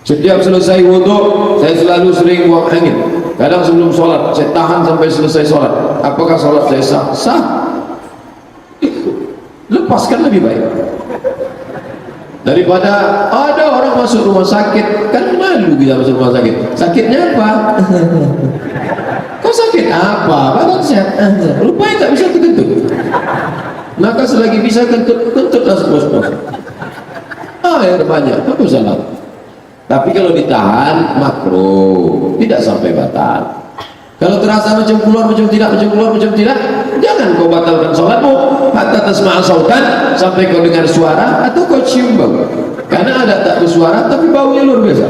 Setiap selesai wudhu, saya selalu sering buang angin. Kadang sebelum sholat, saya tahan sampai selesai sholat. Apakah sholat saya sah? Sah. Lepaskan lebih baik daripada ada orang masuk rumah sakit. Kan malu kita masuk rumah sakit. Sakitnya apa? Kau sakit apa? Badan sehat. Rupanya tak bisa kentut. Maka selagi bisa kentutlah sepuas-puas. Air banyak, apa salah? Tapi kalau ditahan makruh, tidak sampai batal. Kalau terasa macam keluar, macam tidak, macam keluar, macam tidak, jangan kau batalkan sholatmu. Hatta tasma'a sautan, sampai kau dengar suara atau kau cium bau. Karena ada tak bersuara tapi baunya luar biasa.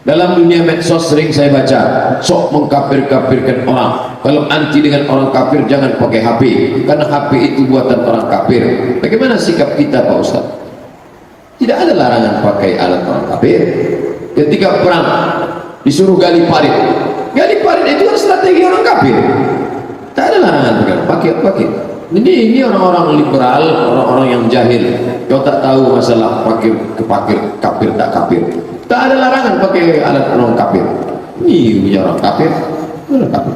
Dalam dunia medsos sering saya baca, sok mengkafir-kafirkan orang. Kalau anti dengan orang kafir jangan pakai HP, karena HP itu buatan orang kafir. Bagaimana sikap kita Pak Ustaz? Tidak ada larangan pakai alat orang kafir. Ketika perang disuruh gali parit, gali parit itu kan strategi orang kafir. Tak ada larangan pakai. Ini orang-orang liberal, orang-orang yang jahil. Kau tak tahu masalah pakai kafir tak kafir. Tak ada larangan pakai alat orang kafir. Ini punya orang kafir, orang kafir.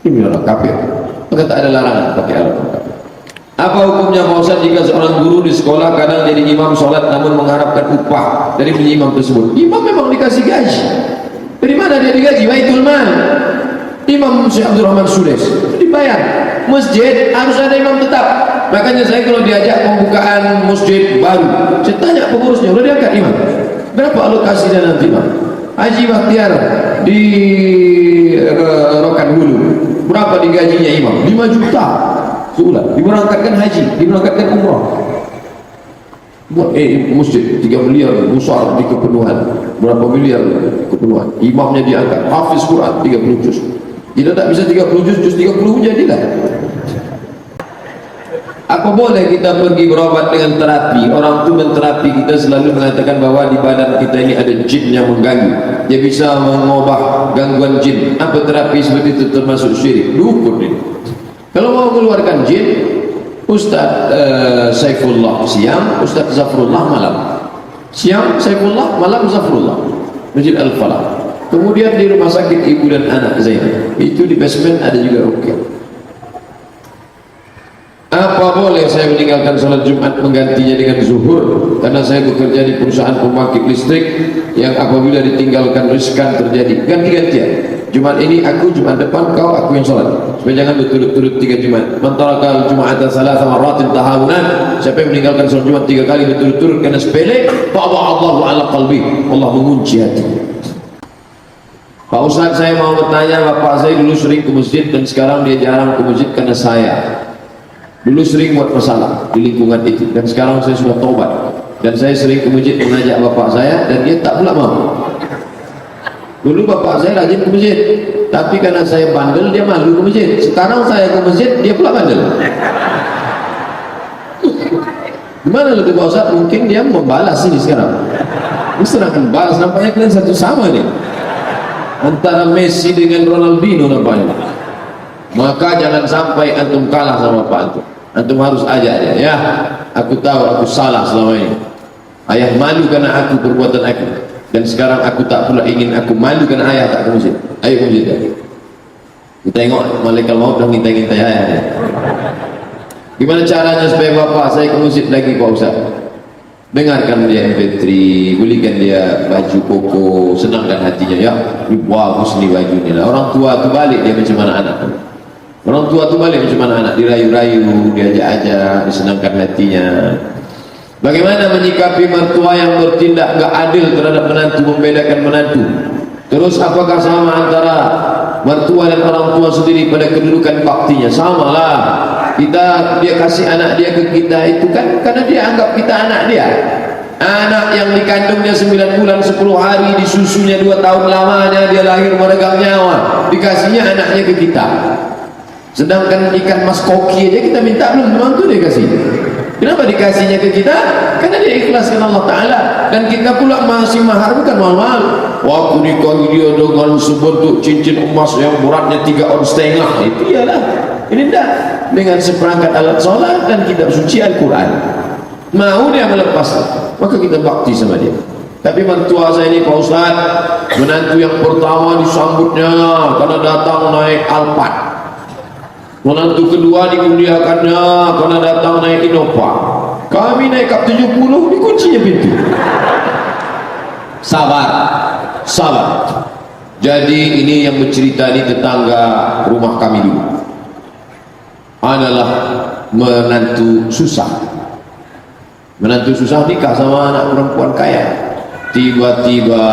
Ini punya orang kafir. Maka tak ada larangan pakai alat orang kafir. Apa hukumnya Pak Ustaz jika seorang guru di sekolah kadang jadi imam sholat namun mengharapkan upah dari imam tersebut? Imam memang dikasih gaji. Dari mana dia digaji? Baitul Mal. Imam Syekh Abdul Rahman Sudes dibayar. Masjid harus ada imam tetap. Makanya saya kalau diajak pembukaan masjid baru, saya tanya pengurusnya, udah diangkat imam? Berapa alokasinya nanti Pak? Haji Bakhtiar di Rokan Hulu, berapa digajinya imam? 5 juta sebulan. Diberangkatkan haji, diberangkatkan umrah. Buat masjid 3 miliar besar di kepenuhan. Berapa miliar kepenuhan? Imamnya diangkat, hafiz Quran 30 juz. Tidak tak bisa 30 juz 30 jadilah. Apa boleh kita pergi berobat dengan terapi? Orang tu menterapi kita selalu mengatakan bahwa di badan kita ini ada jin yang mengganggu. Dia bisa mengubah gangguan jin. Apa terapi seperti itu termasuk syirik? Dukun ini. Kalau mau mengeluarkan jin, Ustaz Saifullah siang, Ustaz Zafrullah malam. Siang Saifullah, malam Zafrullah. Masjid Al-Falah. Kemudian di rumah sakit ibu dan anak Zainab. Itu di basement ada juga ruqyah. Apa boleh saya meninggalkan sholat Jumat menggantinya dengan zuhur? Karena saya bekerja di perusahaan pembangkit listrik yang apabila ditinggalkan riskan terjadi. Ganti-gantian. Jumat ini aku, Jumat depan kau, aku yang sholat. Supaya jangan berturut-turut 3 Jumat. Man taraka al-jum'ata salasa marratin tahawunan. Siapa yang meninggalkan sholat Jumat 3 kali berturut-turut karena sepele, Allahu ala qalbi. Allah mengunci hati. Pak Ustaz, saya mau bertanya, bapak saya dulu sering ke masjid dan sekarang dia jarang ke masjid karena saya. Dulu sering buat masalah di lingkungan itu dan sekarang saya sudah taubat. Dan saya sering ke masjid mengajak bapak saya dan dia tak pula mau. Dulu bapak saya rajin ke masjid, tapi karena saya bandel dia malu ke masjid. Sekarang saya ke masjid dia pula bandel. Gimana lebih Pak Ustaz? Mungkin dia membalas ini sekarang. Mesti akan balas. Nampaknya kalian satu sama nih antara Messi dengan Ronaldinho nampaknya. Maka jangan sampai antum kalah sama bapak antum. Antum harus ajak dia. Ya, aku tahu aku salah selama ini. Ayah malu karena aku perbuatan aku. Dan sekarang aku tak pula ingin aku malu karena ayah tak ke masjid. Ayo ke masjid lagi. Kita tengok malaikat maut dah ngintai-ngintai ayah dia. Gimana caranya supaya bapak saya ke masjid lagi Pak Ustaz? Dengarkan dia MP3, belikan dia baju koko, senangkan hatinya. Ya, bagus nih baju ni lah. Orang tua tu balik dia macam mana anak. Orang tua tu balik macam mana anak, dirayu-rayu, diajak-ajak, disenangkan hatinya. Bagaimana menyikapi mertua yang bertindak gak adil terhadap menantu, membedakan menantu? Terus apakah sama antara mertua dan orang tua sendiri pada kedudukan baktinya? Sama lah. Dia kasih anak dia ke kita itu kan karena dia anggap kita anak dia. Anak yang dikandungnya 9 bulan 10 hari, disusunya 2 tahun lamanya, dia lahir meregang nyawa, dikasihnya anaknya ke kita. Sedangkan ikan mas koki aja kita minta belum tentu dia kasih. Kenapa dikasihnya ke kita? Karena dia ikhlaskan Allah Ta'ala. Dan kita pula masih mahar, bukan mahal-mahal. Waktu nikahi dia dengan sebentuk cincin emas yang beratnya 3,5 ons. Itu iyalah. Ini dah dengan seperangkat alat sholat dan kitab suci Al-Quran. mau dia melepas, maka kita bakti sama dia. Tapi mertua saya ini Pak Ustaz, menantu yang pertama disambutnya karena datang naik Alphard, menantu kedua dimuliakannya karena datang naik Innova, kami naik Kap 70 dikuncinya pintu. Sabar, sabar. Jadi ini yang bercerita ini tetangga rumah kami dulu adalah menantu susah. Menantu susah nikah sama anak perempuan kaya. Tiba-tiba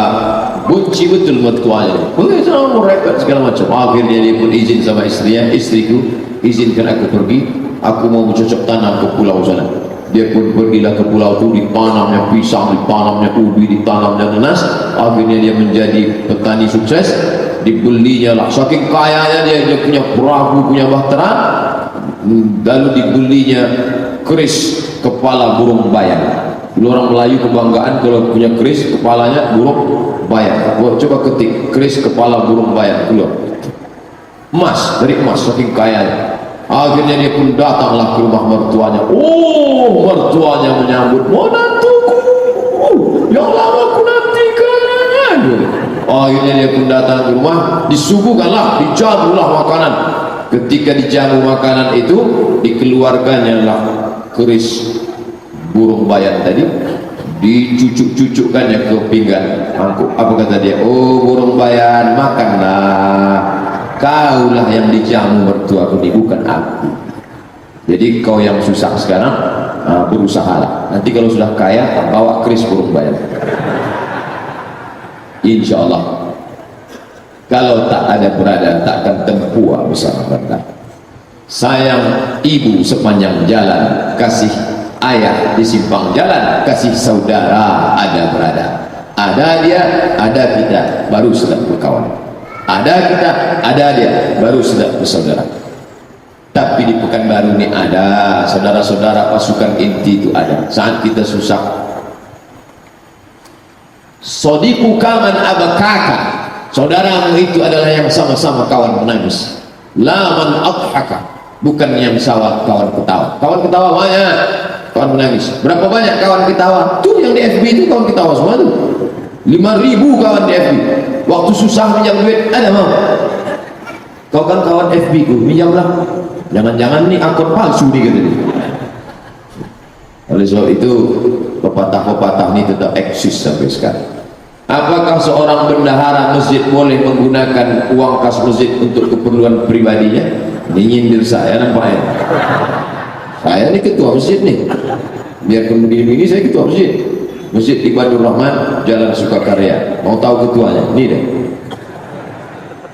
benci betul mertuanya. Sama mau repot segala macam. Akhirnya dia pun izin sama istrinya, istriku izinkan aku pergi, aku mau bercocok tanam ke pulau sana. Dia pun pergilah ke pulau itu, ditanamnya pisang, ditanamnya ubi, ditanamnya nanas. Akhirnya dia menjadi petani sukses. Dibelinya lah, saking kayanya dia punya perahu, punya bahtera. Lalu dibelinya keris kepala burung bayang. Dulu orang Melayu kebanggaan kalau punya keris kepalanya burung bayang. Coba ketik keris kepala burung bayang keluar. Emas, dari emas, saking kayanya. Akhirnya dia pun datanglah ke rumah mertuanya. Oh, mertuanya menyambut, menantuku yang lama ku nantikan. Akhirnya dia pun datang ke rumah, disuguhkanlah, dijamulah makanan. Ketika dijamu makanan itu, dikeluarkannya lah keris burung bayang tadi, dicucuk-cucukkannya ke pinggan mangkuk. Apa kata dia? Oh burung bayang, makanlah, kaulah yang dijamu mertuaku ini, bukan aku. Jadi kau yang susah sekarang, berusahalah. Nanti kalau sudah kaya, bawa keris burung bayang. Insya Allah. Kalau tak ada berada, tak akan tempuh bersama mereka. Sayang ibu sepanjang jalan, kasih ayah di simpang jalan, kasih saudara ada berada. Ada dia, ada kita, baru sedang berkawan. Ada kita, ada dia, baru sedang bersaudara. Tapi di Pekanbaru ini ada saudara-saudara pasukan inti itu ada. Saat kita susah, sodiku kaman abakaka, saudaramu itu adalah yang sama-sama kawan menangis. Laman adhaka, bukan yang sawat kawan ketawa. Kawan ketawa banyak, kawan menangis. Berapa banyak kawan ketawa? Tuh yang di FB itu kawan ketawa semua tuh. 5.000 kawan di FB. Waktu susah minjam duit, ada mau? Kau kan kawan FB ku, minjamlah. Jangan-jangan nih akun palsu nih gitu. Oleh sebab itu pepatah-pepatah ini tetap eksis sampai sekarang. Apakah seorang bendahara masjid boleh menggunakan uang kas masjid untuk keperluan pribadinya? Ini nyindir saya nampaknya. Saya ini ketua masjid nih. Biar kemudian ini saya ketua masjid. Masjid Ibadur Rahman, Jalan Sukakarya. Mau tahu ketuanya? Ini deh.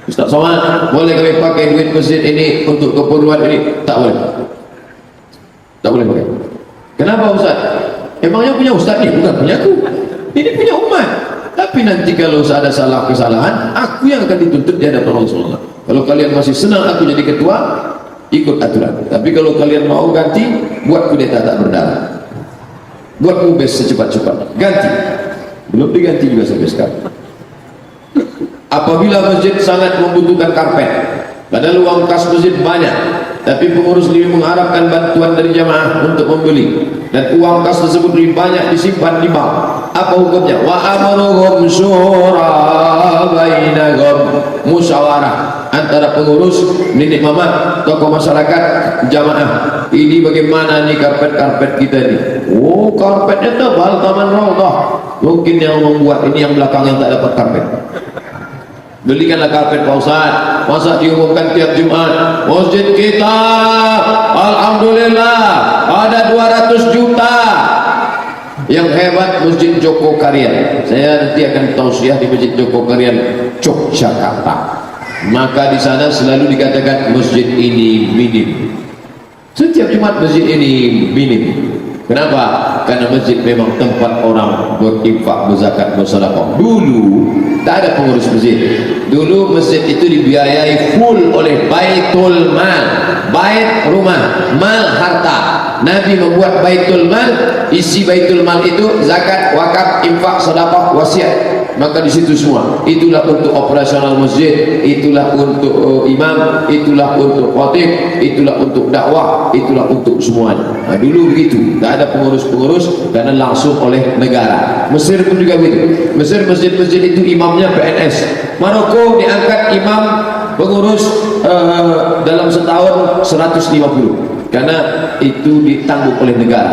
Ustaz Somad, boleh kami pakai duit masjid ini untuk keperluan ini? Tak boleh. Tak boleh pakai. Kenapa Ustaz? Emangnya punya Ustaz nih? Bukan punya aku. Ini punya umat. Tapi nanti kalau ada salah kesalahan, aku yang akan dituntut di hadapan Allah. Kalau kalian masih senang aku jadi ketua, ikut aturan. Tapi kalau kalian mau ganti, buat kudeta tak berdarah, buat mubes secepat-cepat, ganti. Belum diganti juga sampai sekarang. Apabila masjid sangat membutuhkan karpet, padahal uang kas masjid banyak, tapi pengurus ini mengharapkan bantuan dari jamaah untuk membeli, dan uang kas tersebut lebih banyak disimpan di bank, apa hukumnya? Wa amaruhum syura bainahum, musyawarah antara pengurus, nenek mama, tokoh masyarakat, jamaah. Ini bagaimana nih karpet-karpet kita nih? Oh, karpetnya tebal, Taman Raudhah. Mungkin yang membuat ini yang belakang yang tak dapat karpet. Belikanlah karpet Pak Ustaz. Masa diumumkan tiap Jumat, masjid kita alhamdulillah ada 200 juta. Yang hebat Masjid Joko Karyan. Saya nanti akan tausiah di Masjid Joko Karyan, Yogyakarta. Maka di sana selalu dikatakan masjid ini minim. Setiap Jumat masjid ini minim. Kenapa? Karena masjid memang tempat orang berinfak, berzakat, bersedekah. Dulu tak ada pengurus masjid. Dulu masjid itu dibiayai full oleh Baitul Mal. Bait rumah, mal harta. Nabi membuat baitul mal, isi baitul mal itu zakat, wakaf, infak, sedekah, wasiat. Maka di situ semua. Itulah untuk operasional masjid, itulah untuk imam, itulah untuk khatib, itulah untuk dakwah, itulah untuk semuanya. Nah, dulu begitu, tak ada pengurus-pengurus karena langsung oleh negara. Mesir pun juga begitu. Mesir masjid-masjid itu imamnya PNS. Maroko diangkat imam pengurus dalam setahun 150 karena itu ditanggung oleh negara.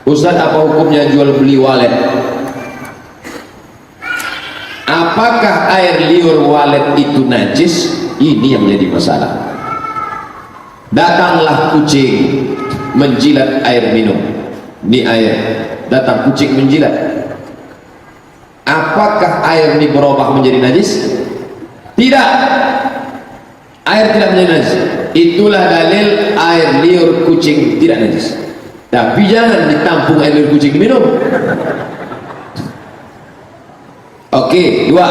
Ustaz, apa hukumnya jual beli walet? Apakah air liur walet itu najis? Ini yang menjadi masalah. Datanglah kucing menjilat air minum. Ini air, datang kucing menjilat. Apakah air ini berubah menjadi najis? Tidak. Air tidak menjadi najis. Itulah dalil air liur kucing tidak najis. Tapi jangan ditampung air liur kucing minum. Oke, dua.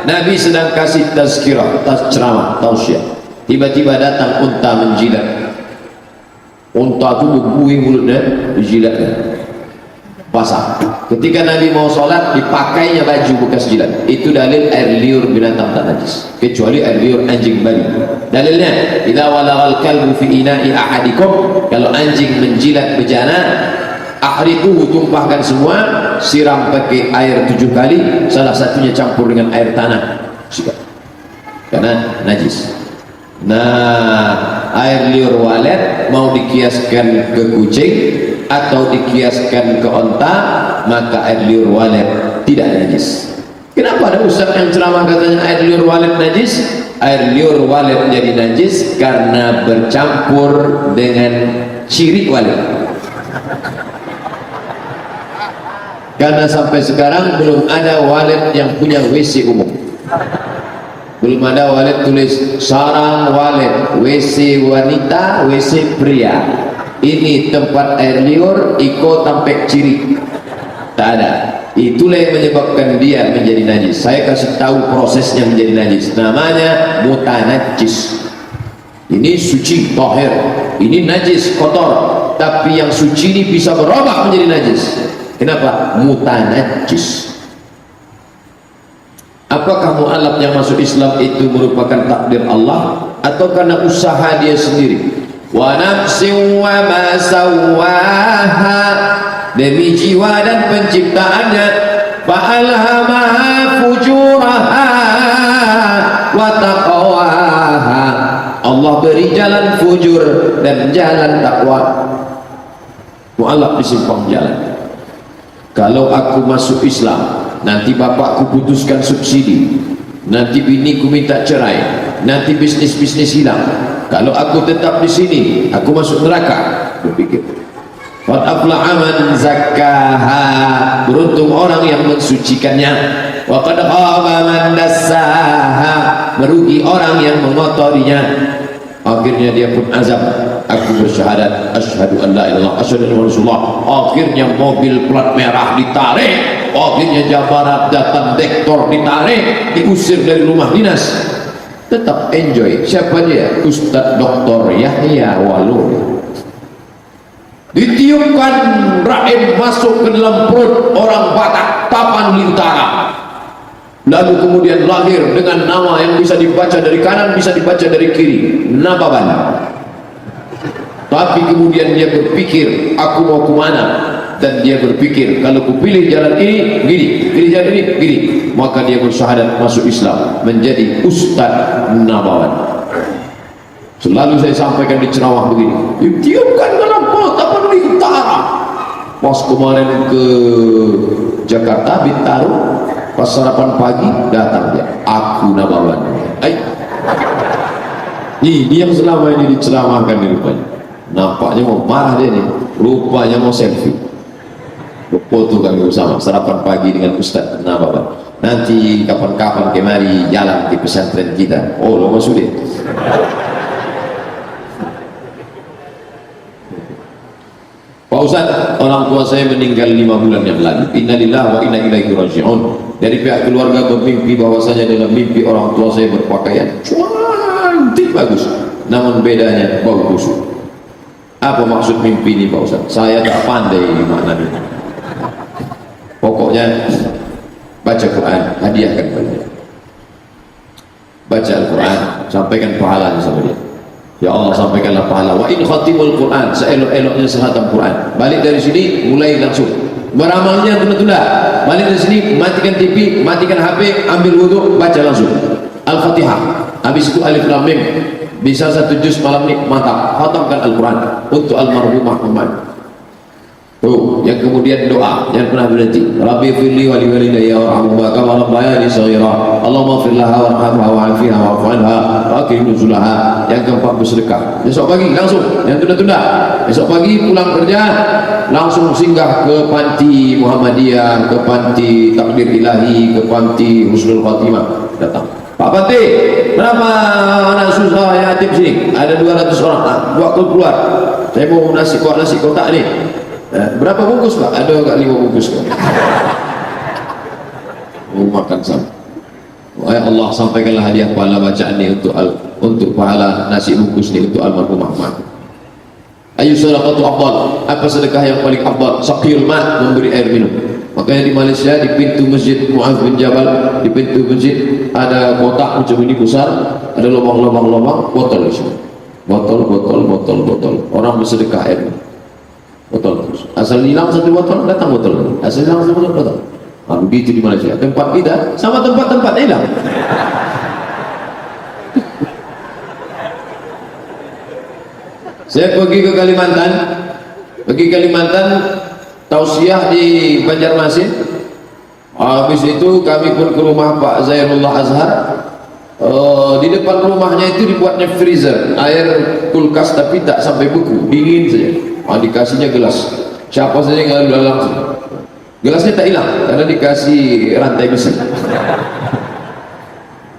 Nabi sedang kasih tazkirah, ceramah, tausiah. Tiba-tiba datang unta menjilat. Unta itu berbuih mulutnya, dijilatnya. Basah. Ketika Nabi mau sholat, dipakainya baju bekas jilat. Itu dalil air liur binatang tak najis, kecuali air liur anjing Bali. Dalilnya, idza walagal kalbu fi ina'i ahadikum, kalau anjing menjilat bejana, akhriquhu, tumpahkan semua, siram pakai air 7 kali, salah satunya campur dengan air tanah, sikat, karena najis. Nah, air liur walet mau dikiaskan ke kucing atau dikiaskan ke onta, maka air liur walet tidak najis. Kenapa ada ustaz yang ceramah katanya air liur walet najis? Air liur walet jadi najis karena bercampur dengan ciri walet. Karena sampai sekarang belum ada walet yang punya WC umum. Belum ada walet tulis sarang walet, WC wanita, WC pria. Ini tempat air liur, iko tampek ciri. Tak ada. Itulah yang menyebabkan dia menjadi najis. Saya kasih tahu prosesnya menjadi najis. Namanya mutanajjis. Ini suci, tahir. Ini najis, kotor. Tapi yang suci ini bisa berubah menjadi najis. Kenapa? Mutanajjis. Apakah mu'alaf yang masuk Islam itu merupakan takdir Allah atau karena usaha dia sendiri? Wa nafsin wa ma sawwaha, demi jiwa dan penciptaannya, fa'alhamaha fujuraha wa taqwaha. Allah beri jalan fujur dan jalan takwa. Mu'alaf disimpang jalan. Kalau aku masuk Islam, nanti bapakku putuskan subsidi, nanti biniku minta cerai, nanti bisnis-bisnis hilang. Kalau aku tetap di sini, aku masuk neraka. Berpikir, qad aflaha man zakkaha, beruntung orang yang mensucikannya. Wa qad khaba man dassaha, merugi orang yang mengotorinya. Akhirnya dia pun azab, aku bersyahadat asyhadu an la ilaha illallah asyhadu anna rasulullah. Akhirnya mobil plat merah ditarik, akhirnya Jabarat datang dektor ditarik, diusir dari rumah dinas. Tetap enjoy. Siapa dia? Ustadz Dr. Yahya Waluyo. Ditiupkan rahim masuk ke dalam perut orang Batak, Tapan Lintara. Lalu kemudian lahir dengan nama yang bisa dibaca dari kanan, bisa dibaca dari kiri, Nababan. Tapi kemudian dia berpikir, aku mau kemana? Dan dia berpikir, kalau ku pilih jalan ini, gini, pilih jalan ini, gini. Maka dia bersyahadat masuk Islam, menjadi Ustadz Nabawan. Selalu saya sampaikan di ceramah begini, ditiupkan dalam perut Tapan Lintara. Pas kemarin ke Jakarta, Bintaro, pas sarapan pagi datang dia, aku Nabawan. Ini yang selama ini diceramahkan di rupanya. Nampaknya mau marah dia nih, rupanya mau selfie. Foto kami bersama sarapan pagi dengan Ustadz Nabawan. Nanti kapan-kapan kemari jalan di pesantren kita. Oh, lama sudah. Pak Ustadz, orang tua saya meninggal 5 bulan yang lalu. Innalillahi wa inna ilaihi raji'un. Dari pihak keluarga bermimpi bahwasanya dalam mimpi orang tua saya berpakaian cantik bagus, namun bedanya bau busuk. Apa maksud mimpi ini Pak Ustaz? Saya tak pandai maknanya. Pokoknya baca Quran, hadiahkan kepada dia. Baca Al-Quran, sampaikan pahalanya sama dia. Ya Allah, sampaikanlah pahala. Wa in khatimul Quran, seelok-eloknya sehatam Quran. Balik dari sini, mulai langsung. Beramalnya tunda-tunda. Balik dari sini, matikan TV, matikan HP, ambil wudhu, baca langsung Al-Fatihah. Habis itu Alif Lam Mim. Bisa 1 juz malam ini, mantap. Khatamkan Al-Quran untuk almarhumah Muhammad. Tuh, yang kemudian doa jangan pernah berhenti. Rabbi firli wa li walidayya warhamhuma kama rabbayani shaghira. Allahumma fir laha warhamha wa'afiha wa'fu anha wa akrim nuzulaha. Yang keempat bersedekah. Besok pagi langsung, yang tunda-tunda. Besok pagi pulang kerja langsung singgah ke panti Muhammadiyah, ke panti Takdir Ilahi, ke panti Husnul Khatimah. Datang. Pak Panti, berapa anak susah yatim sini? Ada 200 orang. Nah, buat keluar. Saya mau buat nasi kotak nih. Berapa bungkus Pak? Ada agak 5 bungkus Pak. Mau makan sama. Ya Allah, sampaikanlah hadiah pahala bacaan ini untuk pahala nasi bungkus ini untuk almarhum Muhammad. Ayu sadaqatu afdal. Apa sedekah yang paling afdal? Saqiyul ma', memberi air minum. Makanya di Malaysia di pintu masjid Mu'adz bin Jabal, di pintu masjid ada kotak macam ini besar, ada lubang-lubang botol di sini. Botol. Orang bersedekah air minum. Botol terus. Asal hilang 1 botol, datang botol. Asal hilang 1 botol. Nah, begitu di Malaysia. Tempat kita sama tempat-tempat hilang. Saya pergi ke Kalimantan, tausiah di Banjarmasin. Habis itu kami pun ke rumah Pak Zairullah Azhar. Di depan rumahnya itu dibuatnya freezer, air kulkas tapi tak sampai beku, dingin saja. Dikasihnya gelas, siapa saja yang ngambil langsung. Gelasnya tak hilang karena dikasih rantai besi.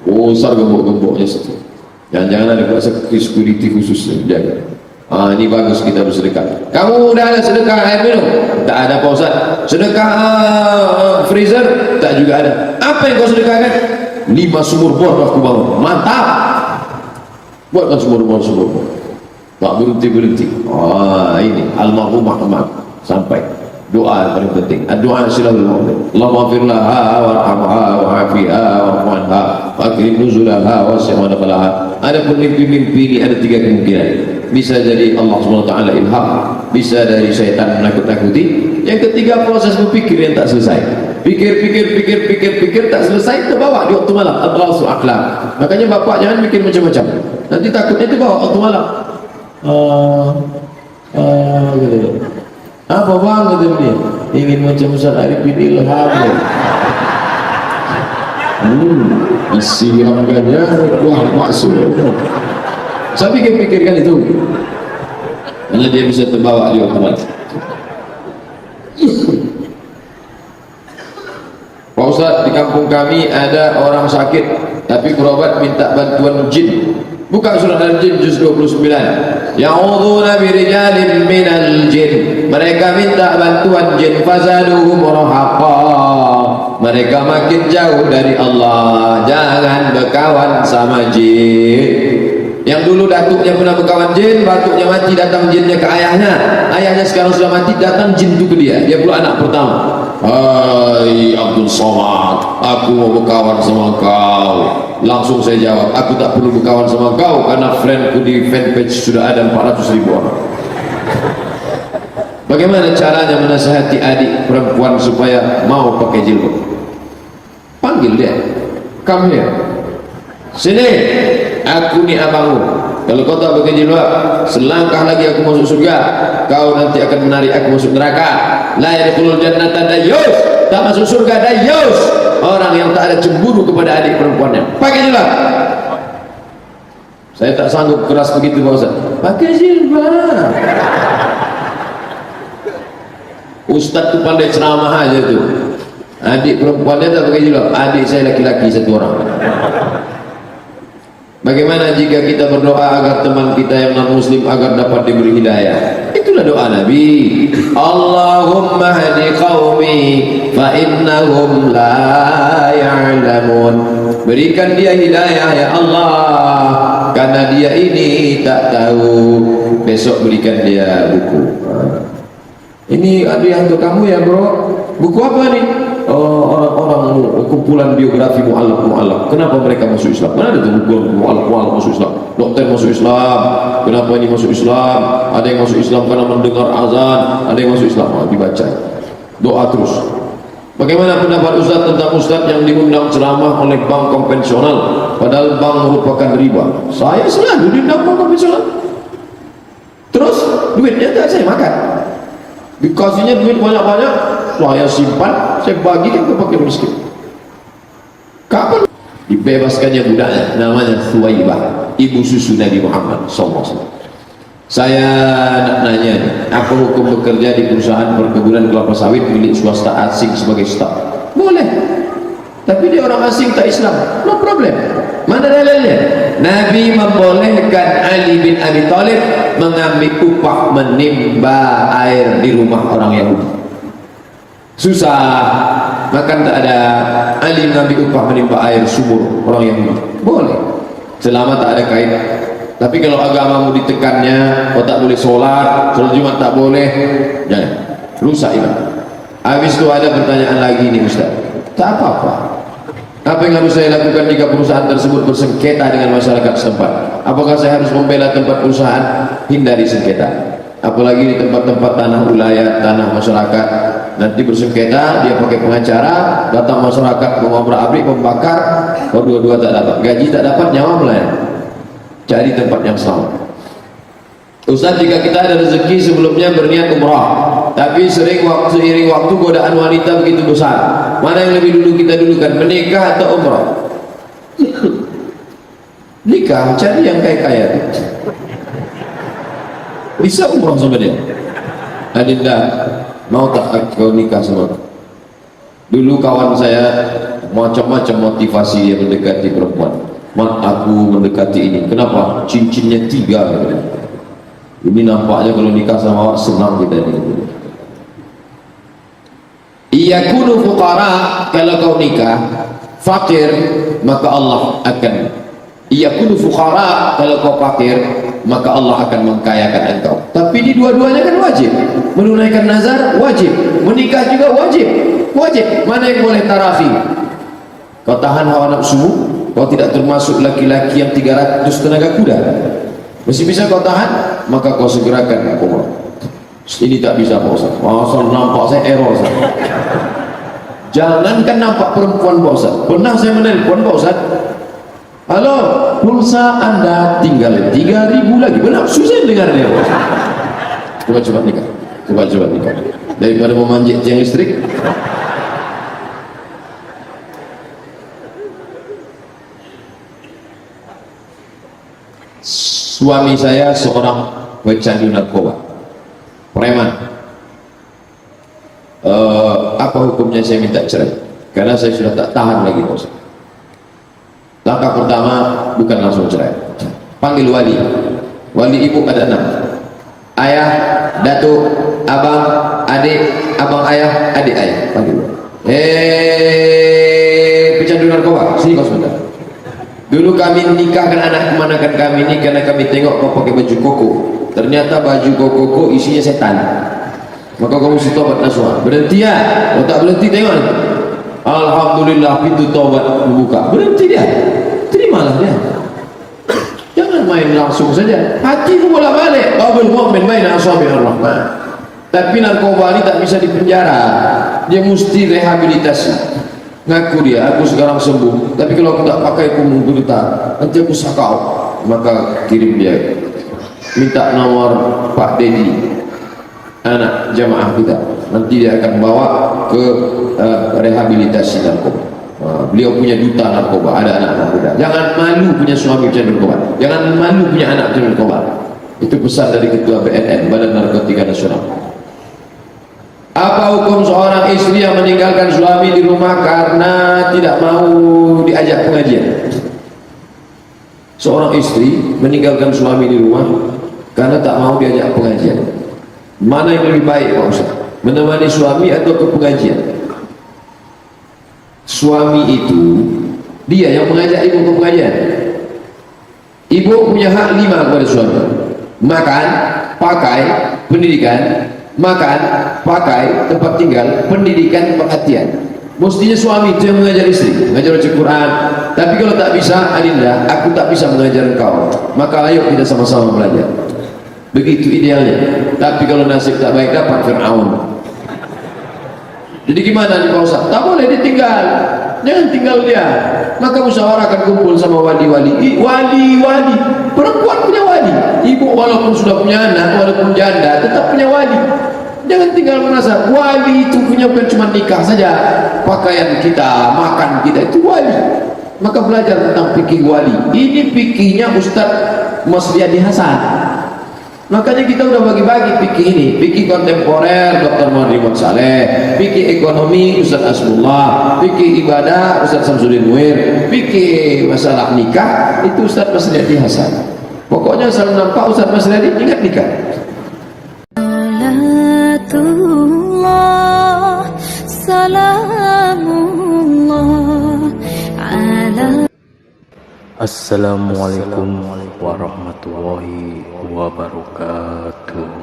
Besar gembok-gemboknya situ. Jangan-jangan ada security khusus jaga. Ini bagus kita bersedekah. Kamu udah ada sedekah air minum? Tak ada Pak Ustaz. Sedekah freezer? Tak juga ada. Apa yang kau sedekahkan? 5 sumur bor aku bangun. Mantap. Buatkan sumur bor. Tak berhenti. Ini almarhum Muhammad sampai doa yang paling penting. Doa silahul maulid. Allahumma fir laha warhamha wa'afiha wa'fu anha wa akrim nuzulaha wa si'madaqalaha. Ada pun mimpi-mimpi ini ada 3 kemungkinan. Bisa jadi Allah SWT ilham, bisa dari syaitan menakut-nakuti. Yang ketiga proses berpikir yang tak selesai. Pikir tak selesai, terbawa di waktu malam. Adrasu akhlak. Makanya bapak jangan mikir macam-macam. Nanti takutnya itu bawa waktu malam. Gitu. Apa bang kata dia? Ingin macam Ustaz Arifin ilham. Disiapkannya wah maksud. Saya pikirkan itu. Karena dia bisa terbawa di waktu malam. Pak Ustaz, di kampung kami ada orang sakit tapi berobat minta bantuan jin. Buka surah Al-Jin juz 29. Ya'udzuuna birijalin minal jin. Mereka minta bantuan jin fazaduhum rahaqa. Mereka makin jauh dari Allah. Jangan berkawan sama jin. Yang dulu datuknya pernah berkawan jin, batuknya mati, datang jinnya ke ayahnya. Ayahnya sekarang sudah mati, datang jin itu ke dia. Dia pula anak pertama. Hai Abdul Somad, aku mau berkawan sama kau. Langsung saya jawab, aku tak perlu berkawan sama kau karena friendku di fanpage sudah ada 400.000 orang. Bagaimana caranya menasihati adik perempuan supaya mau pakai jilbab? Panggil dia, come here, sini, aku ni abangmu. Kalau kau tak pakai jilbab, selangkah lagi aku masuk surga, kau nanti akan menarik aku masuk neraka. La yadkhulul jannata dayyus, tak masuk surga dayyus, orang yang tak ada cemburu kepada adik perempuannya. Pakai jilbab. Saya tak sanggup keras begitu Pak Ustaz. Pakai jilbab. Ustaz tu pandai ceramah aja tu. Adik perempuannya tak pakai jilbab. Adik saya laki-laki 1 orang. Bagaimana jika kita berdoa agar teman kita yang non-muslim agar dapat diberi hidayah? Itulah doa Nabi. Allahumma hadi qaumi fa innahum la ya'lamun. Berikan dia hidayah ya Allah, karena dia ini tak tahu. besok belikan dia buku. Ini ada yang untuk kamu ya bro. Buku apa nih? Orang-orang kumpulan biografi mu'alaf. Kenapa mereka masuk Islam? Mana ada tuh buku mu'alaf masuk Islam? Dokter masuk Islam. Kenapa ini masuk Islam? Ada yang masuk Islam karena mendengar azan. Ada yang masuk Islam. Dibaca. Doa terus. Bagaimana pendapat Ustaz tentang Ustaz yang diundang ceramah oleh bank konvensional padahal bank merupakan riba? Saya selalu diundang bank konvensional. Terus duitnya tak saya makan. Dikasihnya duit banyak-banyak, saya simpan, saya bagikan ke fakir miskin. Kapan dibebaskannya budak namanya Thuwaibah, ibu susu Nabi Muhammad SAW. Saya nak nanya nih, apa hukum bekerja di perusahaan perkebunan kelapa sawit milik swasta asing sebagai staf? Boleh, tapi dia orang asing tak Islam, no problem. Mana dalilnya? Nabi membolehkan Ali bin Abi Thalib mengambil upah menimba air di rumah orang Yahudi. Susah, makan tak ada. Ali mengambil upah menimba air sumur orang Yahudi. Boleh, selama tak ada kaitan. Tapi kalau agamamu ditekannya, kau tak boleh sholat Jumat tak boleh, jangan, rusak iman. Habis itu ada pertanyaan lagi nih Ustaz. Tak apa-apa. Apa yang harus saya lakukan jika perusahaan tersebut bersengketa dengan masyarakat setempat? Apakah saya harus membela tempat perusahaan? Hindari sengketa. Apalagi di tempat-tempat tanah wilayah, tanah masyarakat. Nanti bersengketa, dia pakai pengacara, datang masyarakat mengobrak-abrik, membakar, kau dua-dua tak dapat, gaji tak dapat, nyawa melayang. Cari tempat yang selamat. Ustaz, jika kita ada rezeki sebelumnya berniat umrah, tapi seiring waktu godaan wanita begitu besar, mana yang lebih dulu kita dulukan, menikah atau umrah? Nikah, cari yang kaya-kaya. Bisa umrah sama dia. Adinda, mau tak kau nikah sama? Dulu kawan saya macam-macam motivasi dia mendekati perempuan. Mak, aku mendekati ini. Kenapa? Cincinnya 3. Ini nampaknya kalau nikah sama awak senang kita ini. Iyakunu fuqara, kalau kau nikah fakir, maka Allah akan. Iyakunu fuqara, kalau kau fakir, maka Allah akan mengkayakan engkau. Tapi di dua-duanya kan wajib. Menunaikan nazar wajib, menikah juga wajib. Wajib. Mana yang boleh tarafi? Kau tahan hawa nafsu, kau tidak termasuk laki-laki yang 300 tenaga kuda. Masih bisa kau tahan, maka kau segerakan umrah. Ini tak bisa Pak Ustaz. Asal nampak saya error Ustaz. Jangankan nampak perempuan Pak Ustaz. Pernah saya menelpon Pak Ustaz. Halo, pulsa Anda tinggal 3.000 lagi. Benar, susah dengar dia Pak Ustaz. Coba nikah. Coba nikah. Daripada memanjat tiang listrik. Suami saya seorang pecandu narkoba, preman. Apa hukumnya saya minta cerai? Karena saya sudah tak tahan lagi Pak Ustaz. Langkah pertama bukan langsung cerai. Panggil wali. Wali ibu ada 6. Ayah, datuk, abang, adik, abang ayah, adik ayah. Panggil. Pecandu narkoba, sini kau sebentar. Dulu kami nikahkan anak kemanakan kami ini karena kami tengok kau pakai baju koko. Ternyata baju koko isinya setan. Maka kau mesti tobat nasuha. Berhenti ya. Kalau tak berhenti tengok. Alhamdulillah pintu tobat membuka. Berhenti dia. Terimalah dia. Jangan main langsung saja. Hatimu bola balik. Qabul mu'min baina asabi'ir rahman. Tapi narkoba ini tak bisa dipenjara. Dia mesti rehabilitasi. Ngaku dia, aku sekarang sembuh, tapi kalau aku tak pakai aku menderita, nanti aku sakau. Maka kirim dia, minta nomor Pak Dedi, anak jamaah kita, nanti dia akan bawa ke rehabilitasi narkoba. Beliau punya duta narkoba, ada anak narkoba. Jangan malu punya suami pecandu narkoba, jangan malu punya anak pecandu narkoba. Itu pesan dari Ketua BNN, Badan Narkotika Nasional. Apa hukum seorang istri yang meninggalkan suami di rumah karena tidak mau diajak pengajian? Seorang istri meninggalkan suami di rumah karena tak mau diajak pengajian. Mana yang lebih baik Pak Ustaz? Menemani suami atau ke pengajian? Suami itu dia yang mengajak ibu ke pengajian. Ibu punya hak 5 kepada suami. makan, pakai, pendidikan, makan, pakai, tempat tinggal, pendidikan, perhatian. Mestinya suami itu yang mengajar istri, mengajar baca Quran. Tapi kalau tak bisa, Adinda, aku tak bisa mengajar engkau, maka ayo kita sama-sama belajar. Begitu idealnya. Tapi kalau nasib tak baik, dapat Fir'aun. Jadi gimana nih Pak Ustaz? Tak boleh ditinggal, jangan tinggal dia. Maka musyawarahkan, kumpul sama wali-wali. Wali-wali, perempuan punya wali. Ibu walaupun sudah punya anak, walaupun janda, tetap punya wali. Jangan tinggal merasa wali itu punya bukan cuma nikah saja, pakaian kita, makan kita itu wali. Maka belajar tentang fikih wali. Ini fikihnya Ustaz Masriadi Hasan. Makanya kita udah bagi-bagi fikih ini. Fikih kontemporer Dr. Muhammad Saleh, fikih ekonomi Ustaz Asmullah, fikih ibadah Ustaz Samsudin Muir, fikih masalah nikah itu Ustaz Masriadi Hasan. Pokoknya selalu nampak Ustaz Masriadi ingat nikah. Assalamualaikum warahmatullahi wabarakatuh.